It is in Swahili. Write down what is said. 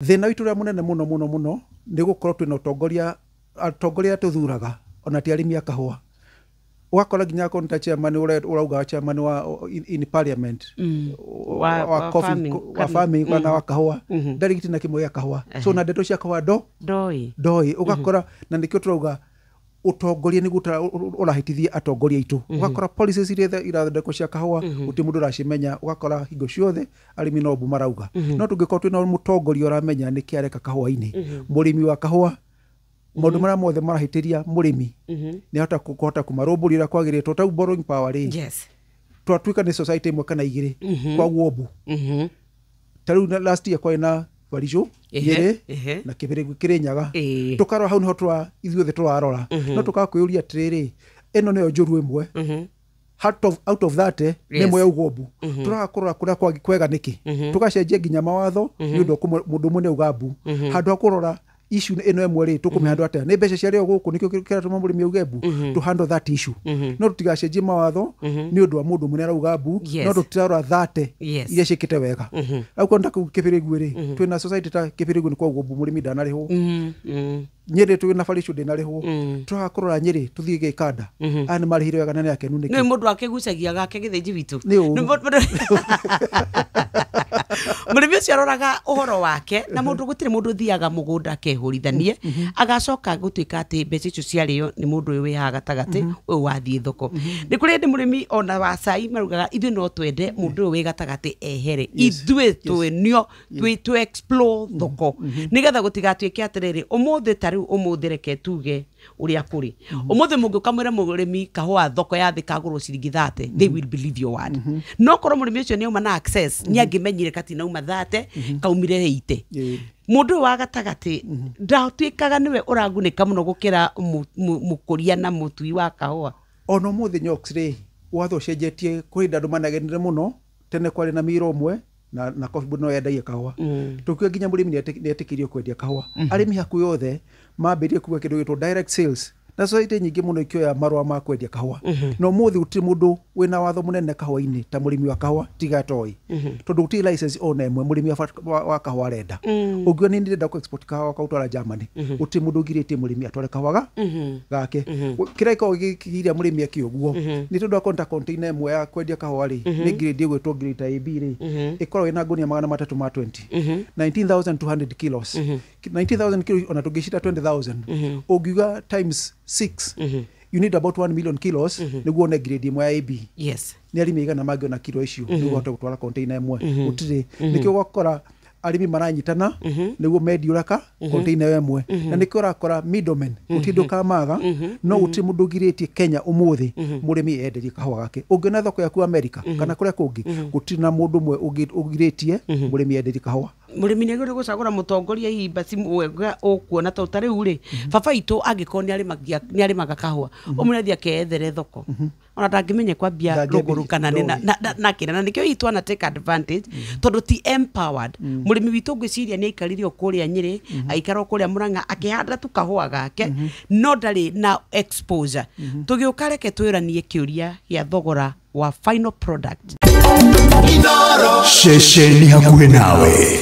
Thina witu ria munene muno ni gukorwo twina atongoria tuthuraga ona ti arimi a kahua. Wakora ginya konta chairman urauga chairman wa in parliament wa farming kana wa kahua ndari giti na kimwe ya kahua so na ndeto cia kahua ndoi ugakora na nikio turauga utongoria ni guta urahitithia atongoria itu ugakora policies iria irathondekwo cia kahua uti mundu racimenya ugakora hingo ciothe arimi no bu marauga no tungikorwo twina mutongoria uramenya ni kiareka kahua-ini murimi wa kahua maundu maria mothe marahitiria murimi ni hota kumarumburira kwagiritwo ta borrowing power twatuika ni society imwe kana igiri kwa guobu taru last year kwa ina Barijo yere na Kibiregu Kirinyaga tukarora hau niho ithuothe turarora no tukakwiyuria atiriri eno neyo njuru imwe out of that nemwe ya ugobu turakurora kuria kwega niki tugacenjia nginya mawatho ni undu mundu mune ugabu handu akurora issue eno emwe ri tukumihandwa atia ni mbeca cia rio guku nikio kira tuma murimi ugebu to handle that issue no tutigacenjia mawatho ni undu wa mundu mune arauga bu no tutirora that iria cikite wega au konta Kibiregu ri twina society ta Kibiregu ni kwa ugobu murimi danariho Nyeri twina Baricho dinariho turakurora Nyeri tuthie Gikanda ani marihire wega nene yake nuniki ni mundu akigucagia gake githinji witu murimi ucio aroraga uhoro wake na mundu gutire mundu thiaga mugunda akehurithanie agacoka gutuika ati mbeca icio ciario ni mundu uyu wihaga gatagati uyu wathie thoko ni kuri ndi murimi ona wa cai marugaga ithu no twende mundu uyu wi gatagati ehere ithue twenio to explore thoko nigetha gutigatuike atiriri umuthi tariu umuthi reke tuge uria kuri umuthi mungikamwira murimi kahua thoko ya thi kagurwo ciringi 30 they will believe your word no korwo murimi ucio ni uma na access ni angimenyire kati na uma 30 kaumire 80 mundu wa gatagati ndatuikaga niwe uragunika muno gukira mukuria na mutui wa kahua ono muthi nyox ri watho cenjetie kuri ndandu managenire muno tene kwari na miro mwe na coffee bono yendagia kahua tukio ginya murimi ni etikirio kwendia kahua arimi haku yothe mambirie kuga kindu gitwo direct sales na society nyingi muno ikioya marwa ma kwendia kahua no muthi uti mundu wina watho munene kahua-ini ta murimi wa kahua tiga toi tondu uti license ona emwe murimi wa kahua renda ugio ni ndenda ku export kahua kautwara Germany uti mundu girite murimi atware kahua gake kiraiko gikiria murimi akioguo ni tondu akonta container emwe ya kwendia kahua ri ni grade gwetwo grade AB ri ikorwo ina gunia 320 19,200 kilos 19,000 kilos ona tugishita 20,000 ugiuga times 6 you need about 1 million kilos niguo ne grade imwe ya AB ni arimi igana magiona kilo icio niguo hote gutwara container imwe utire nikio gwakora arimi maranyitana niguo mediuraka container emwe na nikio rakora middlemen utindu kamaga no uti mundu giritie Kenya umuthi murimi enderie kahua gake ungiona thoko yaku America kana kuria kungi gutina mundu mwe ugiritie murimi enderie kahua murimi ni guri gucagura mutongoria himba simwega ukuona ta utari uri baba itu angikoni arimaga kahua umurathia keethere thoko ona tangimenye kwambia ruguru kana na kina na nikio itu ana take advantage tondu ti empowered murimi witu ngwiciria ni aikaririo kuria Nyeri aikaro kuria Murang'a akihanda tu kahua gake no ndari na exposure tugiuka reke twiranie kiuria ya thogora wa final product shesheni hakuhe nawe.